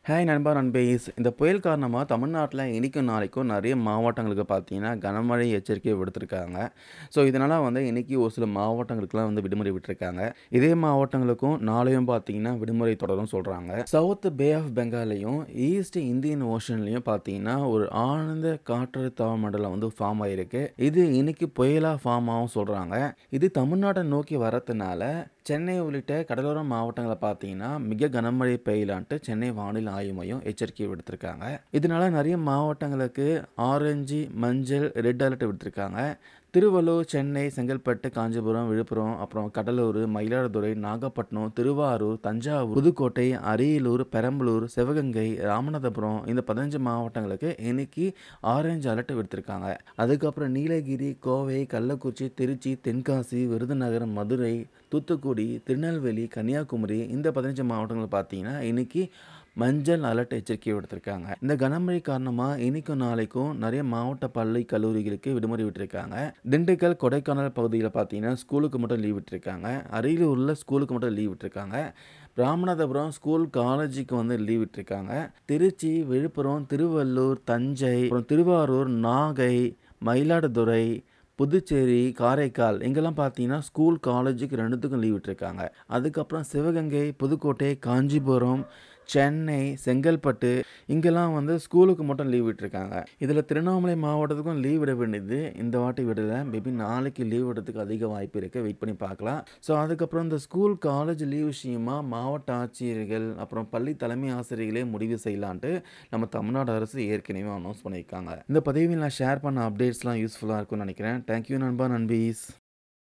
Hi நண்பா நண்பேஸ் இந்த புயல் காரணமாக தமிழ்நாட்டில் இன்றைக்கும் நாளைக்கும் நிறைய மாவட்டங்களுக்கு பார்த்தீங்கன்னா கனமழை எச்சரிக்கை விடுத்திருக்காங்க. ஸோ இதனால் இன்றைக்கி ஒரு சில மாவட்டங்களுக்குலாம் விடுமுறை விட்டுருக்காங்க. இதே மாவட்டங்களுக்கும் நாளையும் பார்த்தீங்கன்னா விடுமுறை தொடரும் சொல்கிறாங்க. சவுத் பே ஆஃப் பெங்காலையும் ஈஸ்ட் இந்தியன் ஓஷன்லையும் பார்த்தீங்கன்னா ஒரு ஆழ்ந்த காற்றழுத்த மண்டலம் ஃபார்ம் ஆகிருக்கு. இது இன்னைக்கு புயலாக ஃபார்ம் ஆகும் சொல்கிறாங்க. இது தமிழ்நாட்டை நோக்கி வரதுனால சென்னை உள்ளிட்ட கடலோர மாவட்டங்களை பார்த்தீங்கன்னா மிக கனமழை பெய்யலான்ட்டு சென்னை வானிலை ஆய்வு மையம் எச்சரிக்கை விடுத்திருக்காங்க. இதனால நிறைய மாவட்டங்களுக்கு ஆரஞ்சு, மஞ்சள், ரெட் அலர்ட் விடுத்திருக்காங்க. திருவள்ளூர், சென்னை, செங்கல்பட்டு, காஞ்சிபுரம், விழுப்புரம், அப்புறம் கடலூர், மயிலாடுதுறை, நாகப்பட்டினம், திருவாரூர், தஞ்சாவூர், புதுக்கோட்டை, அரியலூர், பெரம்பலூர், சிவகங்கை, ராமநாதபுரம் இந்த 15 மாவட்டங்களுக்கு இன்னைக்கு ஆரஞ்சு அலர்ட் விடுத்திருக்காங்க. அதுக்கப்புறம் நீலகிரி, கோவை, கள்ளக்குறிச்சி, திருச்சி, தென்காசி, விருதுநகர், மதுரை, தூத்துக்குடி, திருநெல்வேலி, கன்னியாகுமரி இந்த 15 மாவட்டங்கள் பார்த்தீங்கன்னா இன்னைக்கு மஞ்சள் அலர்ட் எச்சரிக்கை விடுத்திருக்காங்க. இந்த கனமழை காரணமாக இன்னைக்கும் நாளைக்கும் நிறைய மாவட்ட பள்ளி கல்லூரிகளுக்கு விடுமுறை விட்டுருக்காங்க. திண்டுக்கல், கொடைக்கானல் பகுதியில் பார்த்தீங்கன்னா ஸ்கூலுக்கு மட்டும் லீவ் விட்டுருக்காங்க. அரியலூரில் ஸ்கூலுக்கு மட்டும் லீவ் விட்டுருக்காங்க. ராமநாதபுரம் ஸ்கூல் காலேஜுக்கு லீவ் விட்டுருக்காங்க. திருச்சி, விழுப்புரம், திருவள்ளூர், தஞ்சை, அப்புறம் திருவாரூர், நாகை, மயிலாடுதுறை, புதுச்சேரி, காரைக்கால் இங்கெல்லாம் பார்த்தீங்கன்னா ஸ்கூல் காலேஜுக்கு ரெண்டுத்துக்கும் லீவ் விட்டுருக்காங்க. அதுக்கப்புறம் சிவகங்கை, புதுக்கோட்டை, காஞ்சிபுரம், சென்னை, செங்கல்பட்டு இங்கெல்லாம் ஸ்கூலுக்கு மட்டும் லீவ் விட்டுருக்காங்க. இதில் திருவண்ணாமலை மாவட்டத்துக்கும் லீவ் விட வேண்டியது இந்த வாட்டி விடலை. மேபி நாளைக்கு லீவ் விடுறதுக்கு அதிக வாய்ப்பு இருக்குது. வெயிட் பண்ணி பார்க்கலாம். ஸோ அதுக்கப்புறம் இந்த ஸ்கூல் காலேஜ் லீவ் விஷயமா மாவட்ட ஆட்சியர்கள் அப்புறம் பள்ளி தலைமை ஆசிரியர்களே முடிவு செய்யலான்ட்டு நம்ம தமிழ்நாடு அரசு ஏற்கனவே அனௌன்ஸ் பண்ணியிருக்காங்க. இந்த பதிவில் நான் ஷேர் பண்ண அப்டேட்ஸ்லாம் யூஸ்ஃபுல்லாக இருக்கும்னு நினைக்கிறேன். தேங்க்யூ நண்பா நண்பீஸ்.